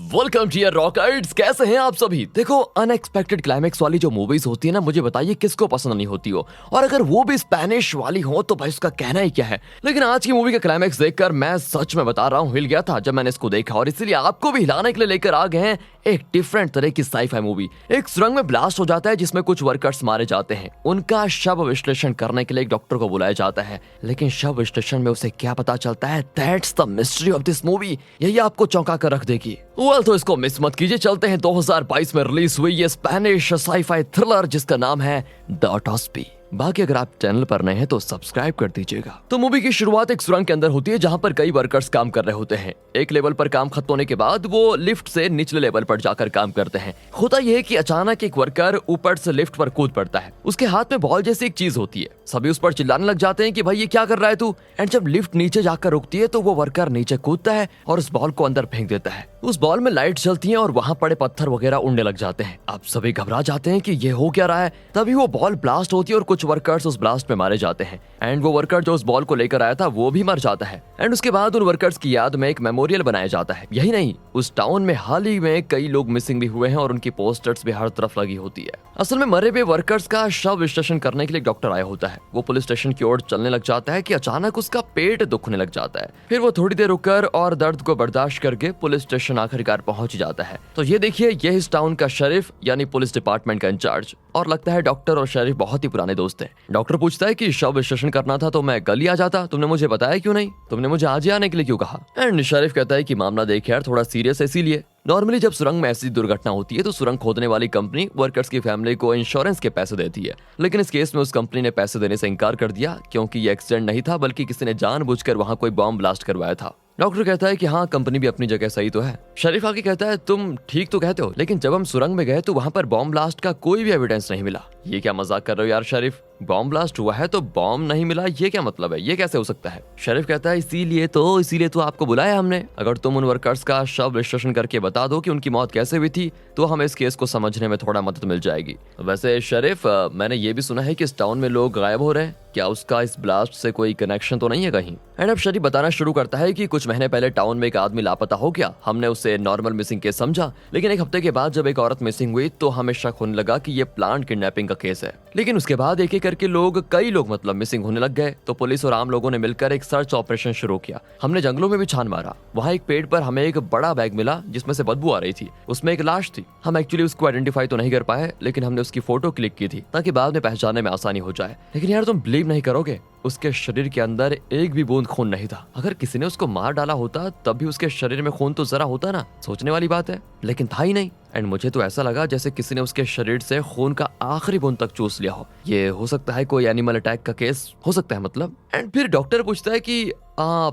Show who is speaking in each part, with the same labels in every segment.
Speaker 1: Welcome to rockets. कैसे हैं आप सभी। देखो, अनएक्सपेक्टेड क्लाइमेक्स वाली जो मूवीज होती है ना, मुझे बताइए किसको पसंद नहीं होती हो, और अगर वो भी स्पेनिश वाली हो तो भाई उसका कहना ही क्या है। लेकिन आज की मूवी का क्लाइमेक्स देखकर मैं सच में बता रहा हूँ हिल गया था जब मैंने इसको देखा, और इसीलिए आपको भी हिलाने के लिए लेकर आ गए हैं एक डिफरेंट तरह की साई-फाई मूवी। एक सुरंग में ब्लास्ट हो जाता है जिसमें कुछ वर्कर्स मारे जाते हैं। उनका शव विश्लेषण करने के लिए एक डॉक्टर को बुलाया जाता है, लेकिन शव विश्लेषण में उसे क्या पता चलता है, that's the mystery of this movie. यही आपको चौंका कर रख देगी। तो इसको मिस मत कीजिए। चलते हैं 2022 में रिलीज हुई ये स्पेनिश साई-फाई थ्रिलर जिसका नाम है द ऑटोप्सी। बाकी अगर आप चैनल पर नए हैं तो सब्सक्राइब कर दीजिएगा। तो मूवी की शुरुआत एक सुरंग के अंदर होती है जहां पर कई वर्कर्स काम कर रहे होते हैं। एक लेवल पर काम खत्म होने के बाद वो लिफ्ट से निचले लेवल पर जाकर काम करते हैं। होता यह है कि अचानक एक वर्कर ऊपर से लिफ्ट पर कूद पड़ता है। उसके हाथ में बॉल जैसी एक चीज होती है। सभी उस पर चिल्लाने लग जाते हैं कि भाई ये क्या कर रहा है तू। एंड जब लिफ्ट नीचे जाकर रुकती है तो वो वर्कर नीचे कूदता है और उस बॉल को अंदर फेंक देता है। उस बॉल में लाइट जलती है और वहां पड़े पत्थर वगैरह उड़ने लग जाते हैं। अब सभी घबरा जाते हैं कि ये हो क्या रहा है। तभी वो बॉल ब्लास्ट होती है और कुछ वर्कर्स उस ब्लास्ट में मारे जाते हैं। एंड वो वर्कर जो उस बॉल को लेकर आया था वो भी मर जाता है। एंड उसके बाद उन वर्कर्स की याद में एक मेमोरियल बनाया जाता है। यही नहीं, उस टाउन में हाल ही में कई लोग मिसिंग भी हुए हैं और उनकी पोस्टर्स भी हर तरफ लगी होती है। असल में मरे हुए वर्कर्स का शव विश्लेषण करने के लिए एक डॉक्टर आया होता है। वो पुलिस स्टेशन की ओर चलने लग जाता है कि अचानक उसका पेट दुखने लग जाता है। फिर वो थोड़ी देर रुककर और दर्द को बर्दाश्त करके पुलिस स्टेशन आखिरकार पहुंच जाता है। तो ये देखिए, ये इस टाउन का शरीफ यानी पुलिस डिपार्टमेंट का इंचार्ज, और लगता है डॉक्टर और शरीफ बहुत ही पुराने दोस्त हैं। डॉक्टर पूछता है कि शव विश्लेषण करना था तो मैं कल ही आ जाता, तुमने मुझे बताया क्यों नहीं, तुमने मुझे आज ही आने के लिए क्यों कहा। एंड शरीफ कहता है कि मामला देख यार थोड़ा सीरियस है, इसीलिए नॉर्मली जब सुरंग में ऐसी दुर्घटना होती है तो सुरंग खोदने वाली कंपनी वर्कर्स की फैमिली को इंश्योरेंस के पैसे देती है। लेकिन इस केस में उस कंपनी ने पैसे देने से इनकार कर दिया क्योंकि ये एक्सीडेंट नहीं था बल्कि किसी ने जानबूझकर वहां कोई बॉम्ब ब्लास्ट करवाया था। डॉक्टर कहता है कि हाँ, कंपनी भी अपनी जगह सही तो है। शरीफ आगे कहता है तुम ठीक तो कहते हो, लेकिन जब हम सुरंग में गए तो वहां पर बॉम्ब ब्लास्ट का कोई भी एविडेंस नहीं मिला। ये क्या मजाक कर रहे हो यार शरीफ, बॉम्ब ब्लास्ट हुआ है तो बॉम्ब नहीं मिला, ये क्या मतलब है, ये कैसे हो सकता है। शरीफ कहता है इसीलिए तो आपको बुलाया हमने। अगर तुम उन वर्कर्स का शव विश्लेषण करके बता दो कि उनकी मौत कैसे हुई थी तो हमें इस केस को समझने में थोड़ा मदद मिल जाएगी। वैसे शरीफ, मैंने ये भी सुना है कि इस टाउन में लोग गायब हो रहे हैं, क्या उसका इस ब्लास्ट से कोई कनेक्शन तो नहीं है कहीं। एंड अब शरीफ बताना शुरू करता है कि कुछ महीने पहले टाउन में एक आदमी लापता हो गया। हमने उसे नॉर्मल मिसिंग केस समझा, लेकिन एक हफ्ते के बाद जब एक औरत मिसिंग हुई तो हमें शक होने लगा कि ये प्लांट किडनैपिंग का केस है। लेकिन उसके बाद एक एक करके कई लोग मिसिंग होने लग गए। तो पुलिस और आम लोगों ने मिलकर एक सर्च ऑपरेशन शुरू किया। हमने जंगलों में भी छान मारा। वहाँ एक पेड़ पर हमें एक बड़ा बैग मिला जिसमें से बदबू आ रही थी। उसमें एक लाश थी। हम एक्चुअली उसको आइडेंटिफाई तो नहीं कर पाए, लेकिन हमने उसकी फोटो क्लिक की थी ताकि बाद में पहचानने में आसानी हो जाए। लेकिन यार तुम बिलीव नहीं करोगे, उसके शरीर के अंदर एक भी बूंद खून नहीं था। अगर किसी ने उसको मार डाला होता तब भी उसके शरीर में खून तो जरा होता ना, सोचने वाली बात है, लेकिन था ही नहीं। एंड मुझे तो ऐसा लगा जैसे किसी ने उसके शरीर से खून का आखिरी बूंद तक चूस लिया हो। ये हो सकता है कोई एनिमल अटैक का केस हो सकता है मतलब। एंड फिर डॉक्टर पूछता है कि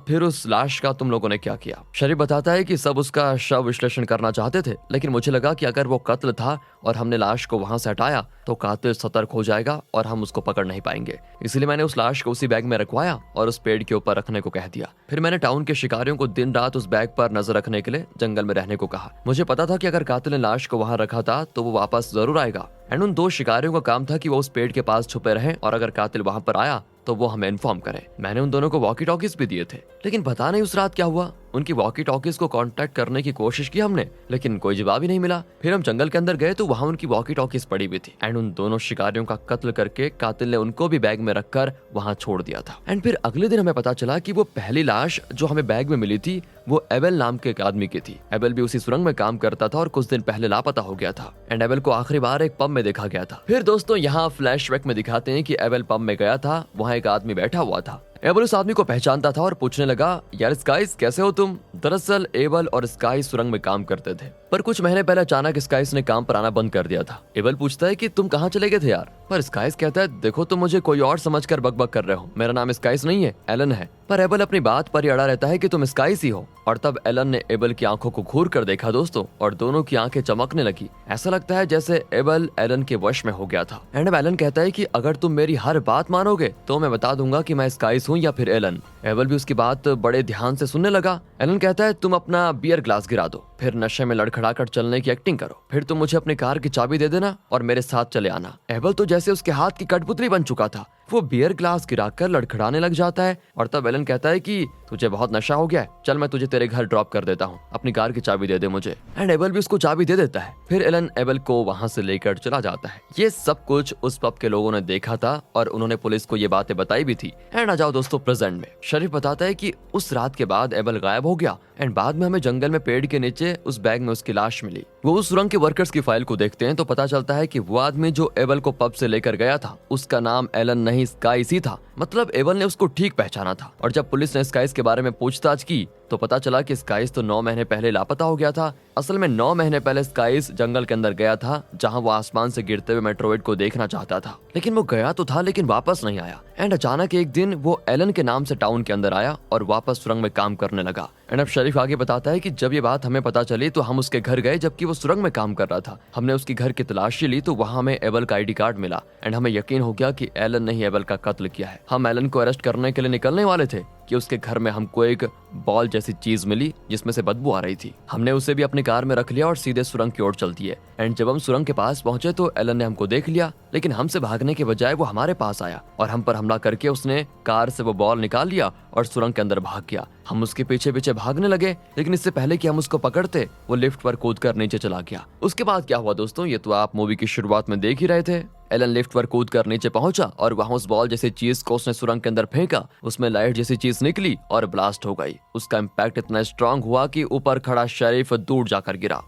Speaker 1: फिर उस लाश का तुम लोगों ने क्या किया। शरीफ बताता है कि सब उसका शव विश्लेषण करना चाहते थे, लेकिन मुझे लगा कि अगर वो कत्ल था और हमने लाश को वहां से हटाया तो कातिल सतर्क हो जाएगा और हम उसको पकड़ नहीं पाएंगे। इसलिए मैंने उस लाश को उसी बैग में रखवाया और उस पेड़ के ऊपर रखने को कह दिया। फिर मैंने टाउन के शिकारियों को दिन रात उस बैग पर नजर रखने के लिए जंगल में रहने को कहा। मुझे पता था कि अगर कातिल ने लाश को वहां रखा था तो वो वापस जरूर आएगा। एंड उन 2 शिकारियों का काम था कि वो उस पेड़ के पास छुपे रहे और अगर कातिल वहां पर आया तो वो हमें इन्फॉर्म करे। मैंने उन दोनों को वॉकी टॉकीज भी दिए थे, लेकिन पता नहीं उस रात क्या हुआ। उनकी वॉकी टॉकीज को कांटेक्ट करने की कोशिश की हमने, लेकिन कोई जवाब ही नहीं मिला। फिर हम जंगल के अंदर गए तो वहां उनकी वॉकी टॉकीज पड़ी हुई थी। एंड उन दोनों शिकारियों का कत्ल करके कातिल ने उनको भी बैग में रखकर वहां छोड़ दिया था। एंड फिर अगले दिन हमें पता चला कि वो पहली लाश जो हमें बैग में मिली थी वो एबेल नाम के एक आदमी की थी। एबेल भी उसी सुरंग में काम करता था और कुछ दिन पहले लापता हो गया था। एंड एबेल को आखिरी बार एक पब में देखा गया था। फिर दोस्तों यहाँ फ्लैशबैक में दिखाते हैं कि एबेल पब में गया था, वहाँ एक आदमी बैठा हुआ था। एबल उस आदमी को पहचानता था और पूछने लगा, यार स्काइस कैसे हो तुम। दरअसल एबल और स्काइस सुरंग में काम करते थे, पर कुछ महीने पहले अचानक स्काइस ने काम पर आना बंद कर दिया था। एबल पूछता है कि तुम कहाँ चले गए थे यार, पर स्काइस कहता है देखो तुम मुझे कोई और समझकर बकबक कर रहे हो, मेरा नाम स्काइस नहीं है, एलन है। पर एबल अपनी बात पर ही अड़ा रहता है कि तुम स्काइस ही हो। और तब एलन ने एबल की आंखों को घूर कर देखा दोस्तों, और दोनों की आंखें चमकने लगी। ऐसा लगता है जैसे एबल एलन के वश में हो गया था। एंड अब एलन कहता है कि अगर तुम मेरी हर बात मानोगे तो मैं बता दूंगा कि मैं स्काइस हूँ या फिर एलन। एबल भी उसकी बात बड़े ध्यान से सुनने लगा। एलन कहता है तुम अपना बियर ग्लास गिरा दो, फिर नशे में लड़खड़ाकर चलने की एक्टिंग करो, फिर तुम मुझे अपनी कार की चाबी दे देना और मेरे साथ चले आना। एबल तो जैसे उसके हाथ की कठपुतली बन चुका था। वो बियर ग्लास गिराकर लड़खड़ाने लग जाता है और तब एलन कहता है कि तुझे बहुत नशा हो गया है, चल मैं तुझे तेरे घर ड्रॉप कर देता हूँ, अपनी कार की चाबी दे दे मुझे। एंड एबल भी उसको चाबी दे देता है। फिर एलन एबल को वहां से लेकर चला जाता है। ये सब कुछ उस पब के लोगों ने देखा था और उन्होंने पुलिस को ये बातें बताई भी थी। एंड आ जाओ दोस्तों प्रेजेंट में। शरीफ बताता है कि उस रात के बाद एबल गायब हो गया एंड बाद में हमें जंगल में पेड़ के नीचे उस बैग में उसकी लाश मिली। वो उस सुरंग के वर्कर्स की फाइल को देखते हैं तो पता चलता है कि वो आदमी जो एबल को पब से लेकर गया था उसका नाम एलन नहीं स्काइस ही था। मतलब एबल ने उसको ठीक पहचाना था। और जब पुलिस ने स्काइस के बारे में पूछताछ की तो पता चला कि स्काइस तो 9 महीने पहले लापता हो गया था। असल में 9 महीने पहले स्काइस जंगल के अंदर गया था जहां वो आसमान से गिरते हुए मेट्रोइड को देखना चाहता था, लेकिन वो गया तो था लेकिन वापस नहीं आया। एंड अचानक एक दिन वो एलन के नाम से टाउन के अंदर आया और वापस सुरंग में काम करने लगा। एंड अब शरीफ आगे बताता है कि जब ये बात हमें पता चली तो हम उसके घर गए जबकि वो सुरंग में काम कर रहा था। हमने उसकी घर की तलाशी ली तो वहां हमें एबल का आईडी कार्ड मिला एंड हमें यकीन हो गया कि एलन ने ही एबल का कत्ल किया है। हम एलन को अरेस्ट करने के लिए निकलने वाले थे कि उसके घर में हमको एक बॉल जैसी चीज मिली जिसमें से बदबू आ रही थी। हमने उसे भी अपनी कार में रख लिया और सीधे सुरंग की ओर चल दिए। एंड जब हम सुरंग के पास पहुंचे तो एलन ने हमको देख लिया, लेकिन हमसे भागने के बजाय वो हमारे पास आया और हम पर हमला करके उसने कार से वो बॉल निकाल लिया और सुरंग के अंदर भाग गया। हम उसके पीछे पीछे भागने लगे, लेकिन इससे पहले कि हम उसको पकड़ते वो लिफ्ट पर कूदकर नीचे चला गया। उसके बाद क्या हुआ दोस्तों, ये तो आप मूवी की शुरुआत में देख ही रहे थे। एलन लिफ्ट पर कूदकर नीचे पहुंचा और वहां उस बॉल जैसी चीज को उसने सुरंग के अंदर फेंका। उसमें लाइट जैसी चीज निकली और ब्लास्ट हो गई। उसका इम्पैक्ट इतना स्ट्रांग हुआ कि ऊपर खड़ा शरीफ दूर जाकर गिरा।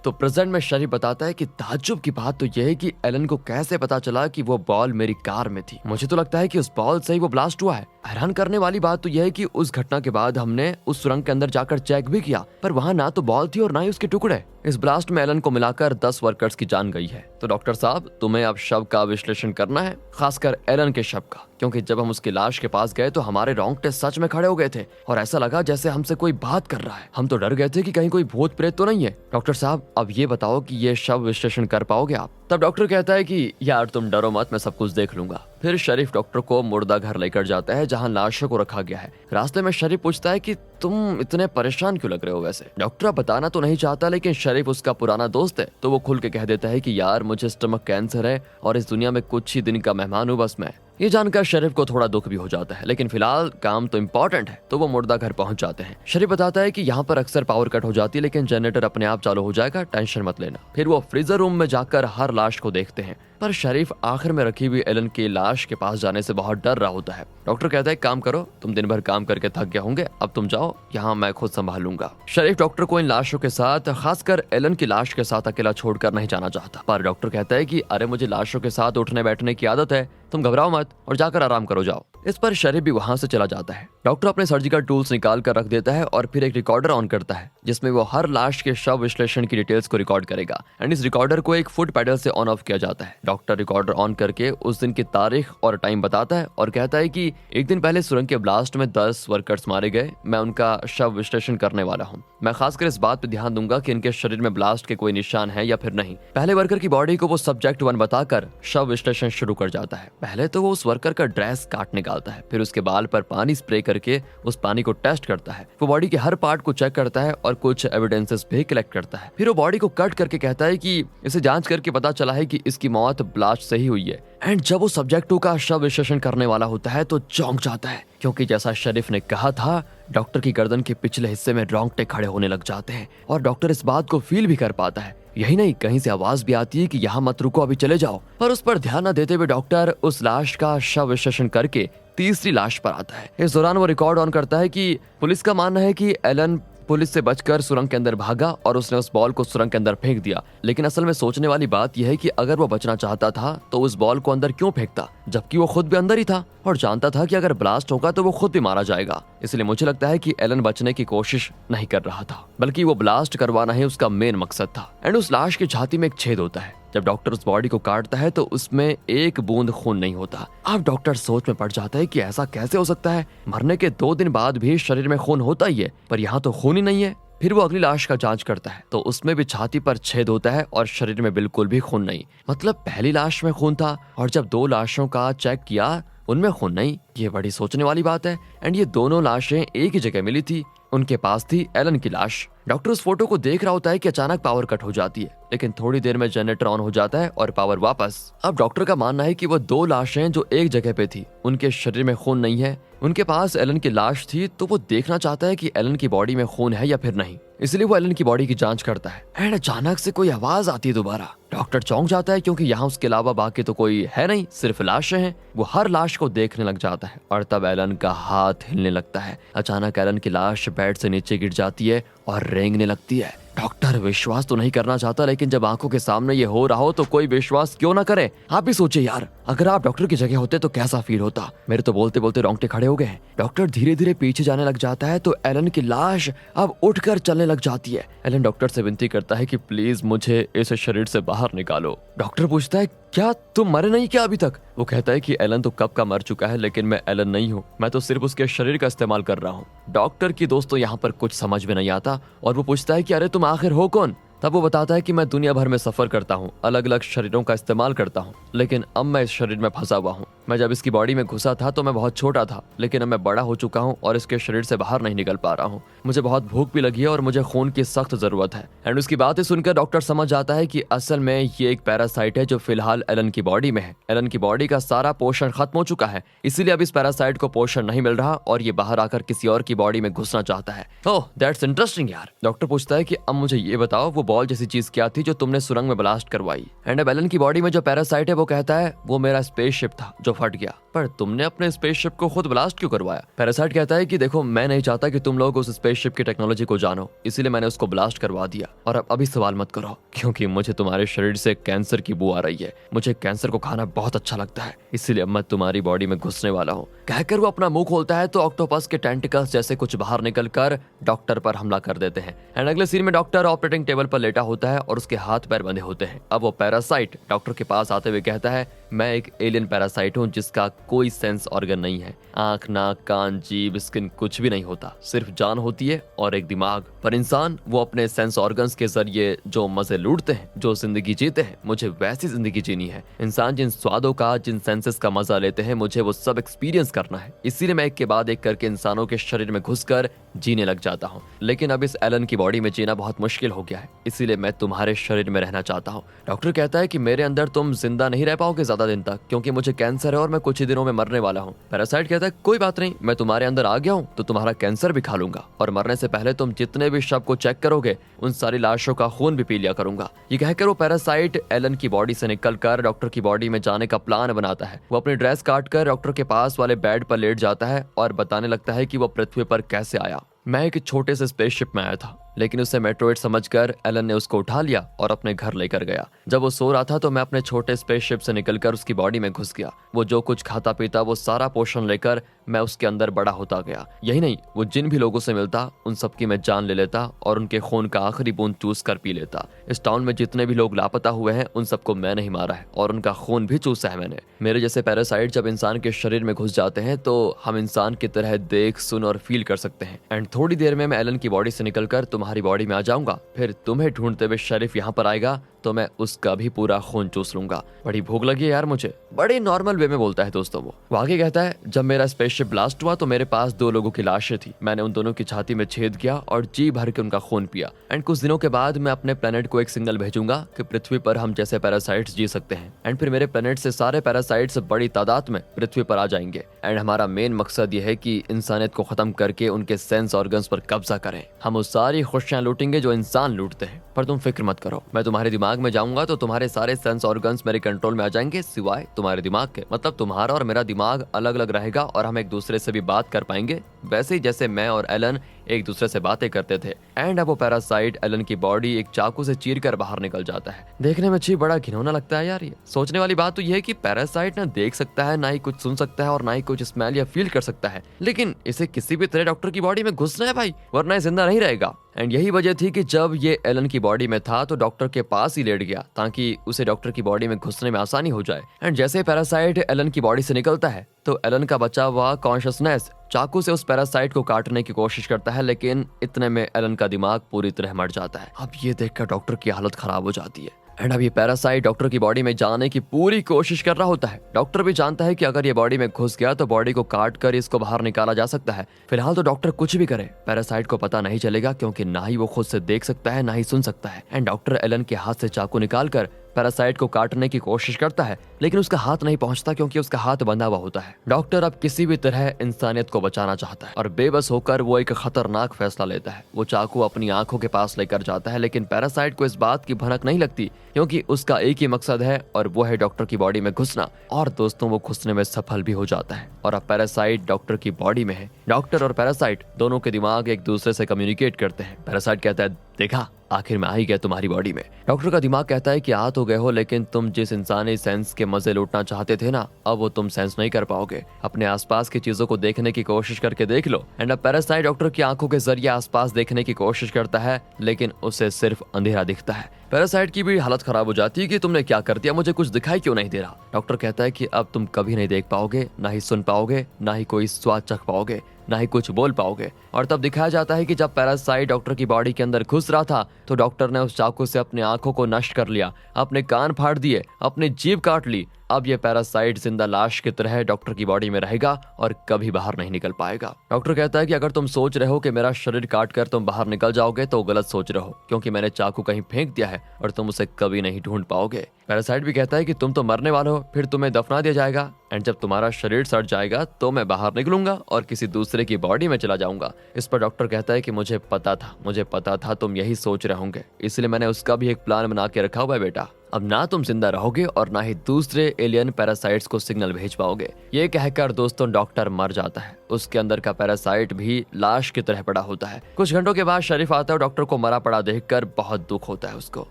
Speaker 1: तो प्रेजेंट में शरीफ बताता है कि ताज्जुब की बात तो यह है कि एलन को कैसे पता चला कि वो बॉल मेरी कार में थी। मुझे तो लगता है कि उस बॉल से ही वो ब्लास्ट हुआ है। हैरान करने वाली बात तो यह है कि उस घटना के बाद हमने उस सुरंग के अंदर जाकर चेक भी किया, पर वहां ना तो बॉल थी और ना ही उसके टुकड़े। इस ब्लास्ट में एलन को मिलाकर 10 वर्कर्स की जान गई है। तो डॉक्टर साहब, तुम्हें अब शव का विश्लेषण करना है, खासकर एलन के शव का, क्योंकि जब हम उसकी लाश के पास गए तो हमारे रोंगटे सच में खड़े हो गए थे और ऐसा लगा जैसे हमसे कोई बात कर रहा है। हम तो डर गए थे कि कहीं कोई भूत प्रेत तो नहीं है। डॉक्टर साहब, अब ये बताओ कि ये शव विश्लेषण कर पाओगे आप? तब डॉक्टर कहता है कि यार तुम डरो मत, मैं सब कुछ देख लूंगा। फिर शरीफ डॉक्टर को मुर्दा घर लेकर जाता है जहां लाशों को रखा गया है। रास्ते में शरीफ पूछता है कि तुम इतने परेशान क्यों लग रहे हो? वैसे डॉक्टर बताना तो नहीं चाहता, लेकिन शरीफ उसका पुराना दोस्त है तो वो खुल के कह देता है कि यार मुझे स्टमक कैंसर है और इस दुनिया में कुछ ही दिन का मेहमान हूँ बस मैं। ये जानकर शरीफ को थोड़ा दुख भी हो जाता है, लेकिन फिलहाल काम तो इम्पोर्टेंट है तो वो मुर्दा घर पहुंच जाते हैं। शरीफ बताता है कि यहाँ पर अक्सर पावर कट हो जाती है, लेकिन जनरेटर अपने आप चालू हो जाएगा, टेंशन मत लेना। फिर वो फ्रीजर रूम में जाकर हर लाश को देखते हैं, पर शरीफ आखिर में रखी हुई एलन की लाश के पास जाने से बहुत डर रहा होता है। डॉक्टर कहता है काम करो, तुम दिन भर काम करके थक गए होंगे, अब तुम जाओ, यहाँ मैं खुद संभाल लूंगा। शरीफ डॉक्टर को इन लाशों के साथ, खासकर एलन की लाश के साथ अकेला छोड़कर नहीं जाना चाहता, पर डॉक्टर कहता है कि अरे मुझे लाशों के साथ उठने बैठने की आदत है, तुम घबराओ मत और जाकर आराम करो, जाओ। इस पर शरीफ भी वहां से चला जाता है। डॉक्टर अपने सर्जिकल टूल्स निकाल कर रख देता है और फिर एक रिकॉर्डर ऑन करता है जिसमें वो हर लाश के शव विश्लेषण की डिटेल्स को रिकॉर्ड करेगा। एंड इस रिकॉर्डर को एक फुट पैडल से ऑन ऑफ किया जाता है। डॉक्टर रिकॉर्डर ऑन करके उस दिन की तारीख और टाइम बताता है और कहता है कि एक दिन पहले सुरंग के ब्लास्ट में 10 वर्कर्स मारे गए, मैं उनका शव विश्लेषण करने वाला हूँ। मैं खासकर इस बात पे ध्यान दूंगा कि इनके शरीर में ब्लास्ट के कोई निशान है या फिर नहीं। पहले वर्कर की बॉडी को वो सब्जेक्ट 1 बताकर शव विश्लेषण शुरू कर जाता है। पहले तो वो उस वर्कर का ड्रेस काट निकालता है, फिर उसके बाल पर पानी स्प्रे करके उस पानी को टेस्ट करता है। वो बॉडी के हर पार्ट को चेक करता है और कुछ एविडेंसेस भी कलेक्ट करता है। फिर वो बॉडी को कट करके कहता है कि इसे जांच करके पता चला है कि इसकी मौत ब्लास्ट से ही हुई है। एंड जब वो सब्जेक्टों का शव विश्लेषण करने वाला होता है तो चौंक जाता है, क्योंकि जैसा शरीफ ने कहा था, डॉक्टर की गर्दन के पिछले हिस्से में रोंगटे खड़े होने लग जाते हैं और डॉक्टर इस बात को फील भी कर पाता है। यही नहीं, कहीं से आवाज भी आती है कि यहाँ मत रुको, अभी चले जाओ। पर उस पर ध्यान न देते हुए डॉक्टर उस लाश का शव विश्लेषण करके तीसरी लाश पर आता है। इस दौरान वो रिकॉर्ड ऑन करता है कि पुलिस का मानना है कि एलन पुलिस से बचकर सुरंग के अंदर भागा और उसने उस बॉल को सुरंग के अंदर फेंक दिया। लेकिन असल में सोचने वाली बात यह है कि अगर वो बचना चाहता था तो उस बॉल को अंदर क्यों फेंकता, जबकि वो खुद भी अंदर ही था और जानता था कि अगर ब्लास्ट होगा तो वो खुद भी मारा जाएगा। इसलिए मुझे लगता है कि एलन बचने की कोशिश नहीं कर रहा था, बल्कि वो ब्लास्ट करवाना ही उसका मेन मकसद था। एंड उस लाश की छाती में एक छेद होता है। जब डॉक्टर उस बॉडी को काटता है तो उसमें एक बूंद खून नहीं होता। अब डॉक्टर सोच में पड़ जाता है कि ऐसा कैसे हो सकता है, मरने के 2 दिन बाद भी शरीर में खून होता ही है, पर यहाँ तो खून ही नहीं है। फिर वो अगली लाश का जांच करता है तो उसमें भी छाती पर छेद होता है और शरीर में बिल्कुल भी खून नहीं। मतलब पहली लाश में खून था और जब 2 लाशों का चेक किया उनमें खून नहीं। ये बड़ी सोचने वाली बात है। एंड ये दोनों लाशें एक ही जगह मिली थी, उनके पास थी एलन की लाश। डॉक्टर उस फोटो को देख रहा होता है कि अचानक पावर कट हो जाती है, लेकिन थोड़ी देर में जनरेटर ऑन हो जाता है और पावर वापस। अब डॉक्टर का मानना है कि वो 2 लाशें जो एक जगह पे थी, उनके शरीर में खून नहीं है। उनके पास एलन की लाश थी, तो वो देखना चाहता है कि एलन की बॉडी में खून है या फिर नहीं। इसलिए वो एलन की बॉडी की जांच करता है एंड अचानक से कोई आवाज आती है दोबारा। डॉक्टर चौंक जाता है क्योंकि यहाँ उसके अलावा बाकी तो कोई है नहीं, सिर्फ लाशें हैं। वो हर लाश को देखने लग जाता है और तब एलन का हाथ हिलने लगता है। अचानक एलन की लाश बेड से नीचे गिर जाती है और रेंगने लगती है। डॉक्टर विश्वास तो नहीं करना चाहता, लेकिन जब आंखों के सामने ये हो रहा हो तो कोई विश्वास क्यों ना करे। आप भी सोचिए यार, अगर आप डॉक्टर की जगह होते तो कैसा फील होता। मेरे तो बोलते बोलते रोंगटे खड़े हो गए। डॉक्टर धीरे धीरे पीछे जाने लग जाता है तो एलन की लाश अब उठकर चलने लग जाती है। एलन डॉक्टर से विनती करता है कि प्लीज मुझे इस शरीर से बाहर निकालो। डॉक्टर पूछता है क्या तुम मरे नहीं क्या अभी तक? वो कहता है कि एलन तो कब का मर चुका है, लेकिन मैं एलन नहीं हूँ, मैं तो सिर्फ उसके शरीर का इस्तेमाल कर रहा हूँ। डॉक्टर की दोस्तों यहाँ पर कुछ समझ में नहीं आता और वो पूछता है कि अरे तुम आखिर हो कौन? तब वो बताता है कि मैं दुनिया भर में सफर करता हूँ, अलग अलग शरीरों का इस्तेमाल करता हूँ, लेकिन अब मैं इस शरीर में फंसा हुआ हूँ। मैं जब इसकी बॉडी में घुसा था तो मैं बहुत छोटा था, लेकिन अब मैं बड़ा हो चुका हूँ और इसके शरीर से बाहर नहीं निकल पा रहा हूँ। मुझे बहुत भूख भी लगी है और मुझे खून की सख्त जरूरत है। एंड उसकी बातें सुनकर डॉक्टर समझ जाता है कि असल में ये एक पैरासाइट है जो फिलहाल एलन की बॉडी में है। एलन की बॉडी का सारा पोषण खत्म हो चुका है, इसीलिए अब इस पैरासाइट को पोषण नहीं मिल रहा और ये बाहर आकर किसी और की बॉडी में घुसना चाहता है। ओह दैट्स इंटरेस्टिंग यार। डॉक्टर पूछता है कि अब मुझे ये बताओ वो बॉल जैसी चीज क्या थी जो तुमने सुरंग में ब्लास्ट करवाई? एंड अब एलन की बॉडी में जो पैरासाइट है वो कहता है वो मेरा स्पेसशिप था जो फट गया, पर तुमने अपने स्पेसशिप को खुद ब्लास्ट क्यों करवाया? पैरासाइट कहता है कि देखो मैं नहीं चाहता कि तुम लोग उस स्पेसशिप की टेक्नोलॉजी को जानो, इसीलिए मैंने उसको ब्लास्ट करवा दिया। और अब अभी सवाल मत करो क्योंकि मुझे तुम्हारे शरीर से कैंसर की बू आ रही है। मुझे कैंसर को खाना बहुत अच्छा लगता है, इसीलिए अब मैं तुम्हारी बॉडी में घुसने वाला हूँ। कहकर वो अपना मुंह खोलता है तो ऑक्टोपस के टेंटिकल्स जैसे कुछ बाहर निकलकर डॉक्टर पर हमला कर देते हैं। एंड अगले सीन में डॉक्टर ऑपरेटिंग टेबल पर लेटा होता है और उसके हाथ पैर बंधे होते हैं। अब वो पैरासाइट डॉक्टर के पास आते हुए कहता है मैं एक एलियन पैरासाइट हूँ जिसका कोई सेंस ऑर्गन नहीं है, आंख नाक कान जीभ स्किन कुछ भी नहीं होता, सिर्फ जान होती है और एक दिमाग। पर इंसान वो अपने सेंस ऑर्गन्स के जरिए जो मजे लूटते हैं, जो जिंदगी जीते हैं, मुझे वैसी जिंदगी जीनी है। इंसान जिन स्वादों का, जिन सेंसेस का मजा लेते हैं, मुझे वो सब एक्सपीरियंस करना है। इसीलिए मैं एक के बाद एक करके इंसानों के शरीर में घुसकर जीने लग जाता हूँ। लेकिन अब इस एलन की बॉडी में जीना बहुत मुश्किल हो गया है, इसीलिए मैं तुम्हारे शरीर में रहना चाहता हूँ। डॉक्टर कहता है कि मेरे अंदर तुम जिंदा नहीं रह पाओगे ज्यादा दिन तक, क्योंकि मुझे कैंसर है और मैं कुछ ही दिनों में मरने वाला हूँ। पैरासाइट कहता है कोई बात नहीं, मैं तुम्हारे अंदर आ गया हूँ तो तुम्हारा कैंसर भी खा लूंगा और मरने से पहले तुम जितने भी शव को चेक करोगे उन सारी लाशों का खून भी पी लिया करूंगा। ये कहकर वो पैरासाइट एलन की बॉडी से निकलकर डॉक्टर की बॉडी में जाने का प्लान बनाता है। वो अपनी ड्रेस काटकर डॉक्टर के पास वाले बेड पर लेट जाता है और बताने लगता है कि वो पृथ्वी पर कैसे आया। मैं एक छोटे से स्पेसशिप में आया था, लेकिन उसे मेट्रोइड समझकर एलन ने उसको उठा लिया और अपने घर लेकर गया। जब वो सो रहा था तो मैं अपने छोटे स्पेसशिप से निकलकर उसकी बॉडी में घुस गया। वो जो कुछ खाता पीता वो सारा पोषण लेकर मैं उसके अंदर बड़ा होता गया। यही नहीं, वो जिन भी लोगों से मिलता उन सबकी मैं जान ले लेता और उनके खून का आखिरी बूंद चूस कर पी लेता। इस टाउन में जितने भी लोग लापता हुए हैं उन सबको मैं नहीं मारा है और उनका खून भी चूसा है मैंने। मेरे जैसे पैरासाइट जब इंसान के शरीर में घुस जाते हैं तो हम इंसान की तरह देख सुन और फील कर सकते हैं। एंड थोड़ी देर में मैं एलन की बॉडी से निकलकर तुम्हारी बॉडी में आ जाऊंगा, फिर तुम्हें ढूंढते हुए शरीफ यहाँ पर आएगा तो मैं उसका भी पूरा खून चूस लूंगा। बड़ी भूख लगी है यार मुझे। बड़े नॉर्मल वे में बोलता है दोस्तों। वो आगे कहता है जब मेरा स्पेसशिप ब्लास्ट हुआ तो मेरे पास 2 लोगों की लाशें थी। मैंने उन दोनों की छाती में छेद किया और जी भर के उनका खून पिया। एंड कुछ दिनों के बाद मैं अपने प्लेनेट को एक सिग्नल भेजूंगा कि पृथ्वी पर हम जैसे पैरासाइट्स जी सकते हैं। एंड फिर मेरे प्लेनेट से सारे पैरासाइट्स बड़ी तादाद में पृथ्वी पर आ जाएंगे। एंड हमारा मेन मकसद ये है कि इंसानियत को खत्म करके उनके सेंस ऑर्गन्स पर कब्जा करें। हम वो सारी खुशियां लूटेंगे जो इंसान लूटते हैं। पर तुम फिक्र मत करो, मैं तुम्हारे दिमाग में जाऊंगा तो तुम्हारे सारे सेंस ऑर्गन्स मेरे कंट्रोल में आ जाएंगे सिवाय तुम्हारे दिमाग के। मतलब तुम्हारा और मेरा दिमाग अलग अलग रहेगा और हम एक दूसरे से भी बात कर पाएंगे, वैसे ही जैसे मैं और एलन एक दूसरे से बातें करते थे। एंड अब वो पैरासाइट एलन की बॉडी एक चाकू से चीरकर बाहर निकल जाता है। देखने में अच्छी बड़ा घिनौना लगता है यार। ये सोचने वाली बात तो यह है कि पैरासाइट ना देख सकता है, ना ही कुछ सुन सकता है और ना ही कुछ स्मेल या फील कर सकता है, लेकिन इसे किसी भी तरह डॉक्टर की बॉडी में घुसना है भाई, वरना ये जिंदा नहीं रहेगा। एंड यही वजह थी कि जब ये एलन की बॉडी में था तो डॉक्टर के पास ही लेट गया ताकि उसे डॉक्टर की बॉडी में घुसने में आसानी हो जाए। एंड जैसे पैरासाइट एलन की बॉडी से निकलता है तो एलन का बचा हुआ कॉन्शियसनेस चाकू से उस पैरासाइट को काटने की कोशिश करता है, लेकिन इतने में एलन का दिमाग पूरी तरह मर जाता है। अब ये देखकर डॉक्टर की हालत खराब हो जाती है। एंड अब ये पैरासाइट डॉक्टर की बॉडी में जाने की पूरी कोशिश कर रहा होता है। डॉक्टर भी जानता है कि अगर ये बॉडी में घुस गया तो बॉडी को काट कर इसको बाहर निकाला जा सकता है। फिलहाल तो डॉक्टर कुछ भी करे पैरासाइट को पता नहीं चलेगा, क्योंकि ना ही वो खुद से देख सकता है ना ही सुन सकता है। एंड डॉक्टर एलन के हाथ से चाकू निकालकर पैरासाइट को काटने की कोशिश करता है, लेकिन उसका हाथ नहीं पहुंचता क्योंकि उसका हाथ बंधा हुआ होता है। डॉक्टर अब किसी भी तरह इंसानियत को बचाना चाहता है और बेबस होकर वो एक खतरनाक फैसला लेता है। वो चाकू अपनी आंखों के पास लेकर जाता है, लेकिन पैरासाइट को इस बात की भनक नहीं लगती, क्योंकि उसका एक ही मकसद है और वो है डॉक्टर की बॉडी में घुसना। और दोस्तों, वो घुसने में सफल भी हो जाता है और अब पैरासाइट डॉक्टर की बॉडी में है। डॉक्टर और पैरासाइट दोनों के दिमाग एक दूसरे से कम्युनिकेट करते हैं। पैरासाइट कहता है, देखा आखिर में आ ही गया तुम्हारी बॉडी में। डॉक्टर का दिमाग कहता है कि आ तो गए हो, लेकिन तुम जिस इंसानी सेंस के मजे लूटना चाहते थे ना, अब वो तुम सेंस नहीं कर पाओगे। अपने आसपास की चीजों को देखने की कोशिश करके देख लो। एंड अब पैरासाइट डॉक्टर की आंखों के जरिए आसपास देखने की कोशिश करता है, लेकिन उसे सिर्फ अंधेरा दिखता है। पैरासाइट की भी हालत खराब हो जाती है कि तुमने क्या कर दिया, मुझे कुछ दिखाई क्यों नहीं दे रहा। डॉक्टर कहता है कि अब तुम कभी नहीं देख पाओगे, ना ही सुन पाओगे, ना ही कोई स्वाद चख पाओगे, ना ही कुछ बोल पाओगे। और तब दिखाया जाता है कि जब पैरासाइट डॉक्टर की बॉडी के अंदर घुस रहा था तो डॉक्टर ने उस चाकू से अपनी आंखों को नष्ट कर लिया, अपने कान फाड़ दिए, अपनी जीभ काट ली। अब ये पैरासाइट जिंदा लाश की तरह डॉक्टर की बॉडी में रहेगा और कभी बाहर नहीं निकल पाएगा। डॉक्टर कहता है कि अगर तुम सोच रहे हो कि मेरा शरीर काट कर तुम बाहर निकल जाओगे तो गलत सोच रहे हो, क्योंकि मैंने चाकू कहीं फेंक दिया है और तुम उसे कभी नहीं ढूंढ पाओगे। पैरासाइट भी कहता है कि तुम तो मरने वाले हो, फिर तुम्हें दफना दिया जाएगा एंड जब तुम्हारा शरीर सड़ जाएगा तो मैं बाहर निकलूंगा और किसी दूसरे की बॉडी में चला जाऊंगा। इस पर डॉक्टर कहता है कि मुझे पता था तुम यही सोच रहे होंगे, इसलिए मैंने उसका भी एक प्लान बना के रखा हुआ है बेटा। अब ना तुम जिंदा रहोगे और ना ही दूसरे एलियन पैरासाइट्स को सिग्नल भेज पाओगे। ये कहकर दोस्तों डॉक्टर मर जाता है। उसके अंदर का पैरासाइट भी लाश की तरह पड़ा होता है। कुछ घंटों के बाद शरीफ आता है और डॉक्टर को मरा पड़ा देखकर बहुत दुख होता है उसको।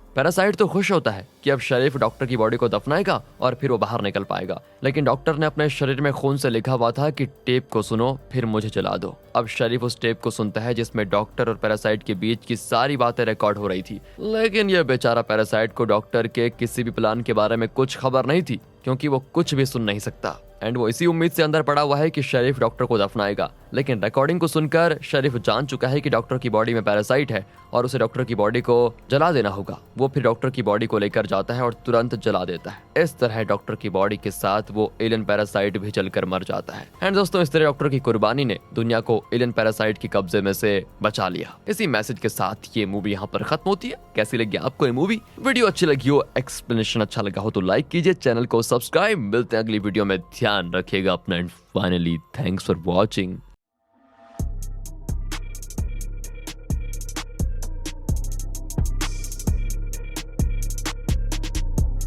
Speaker 1: पैरासाइट तो खुश होता है कि अब शरीफ डॉक्टर की बॉडी को दफनाएगा और फिर वो बाहर निकल पाएगा, लेकिन डॉक्टर ने अपने शरीर में खून से लिखा हुआ था कि टेप को सुनो फिर मुझे जला दो। अब शरीफ उस टेप को सुनता है जिसमें डॉक्टर और पैरासाइट के बीच की सारी बातें रिकॉर्ड हो रही थी, लेकिन यह बेचारा पैरासाइट को डॉक्टर के किसी भी प्लान के बारे में कुछ खबर नहीं थी, क्योंकि वो कुछ भी सुन नहीं सकता। एंड वो इसी उम्मीद से अंदर पड़ा हुआ है कि शरीफ डॉक्टर को दफनाएगा, लेकिन रिकॉर्डिंग को सुनकर शरीफ जान चुका है कि डॉक्टर की बॉडी में पैरासाइट है और उसे डॉक्टर की बॉडी को जला देना होगा। वो फिर डॉक्टर की बॉडी को लेकर जाता है और तुरंत जला देता है। इस तरह डॉक्टर की बॉडी के साथ वो एलियन पैरासाइट भी जलकर मर जाता है। एंड दोस्तों, इस तरह डॉक्टर की कुर्बानी ने दुनिया को एलियन पैरासाइट के कब्जे में से बचा लिया। इसी मैसेज के साथ ये मूवी यहाँ पर खत्म होती है। कैसी लगी आपको ये मूवी? वीडियो अच्छी लगी हो, एक्सप्लेनेशन अच्छा लगा हो तो लाइक कीजिए, चैनल को सब्सक्राइब। मिलते हैं अगली वीडियो में, ध्यान रखिएगा अपना। And finally thanks for watching.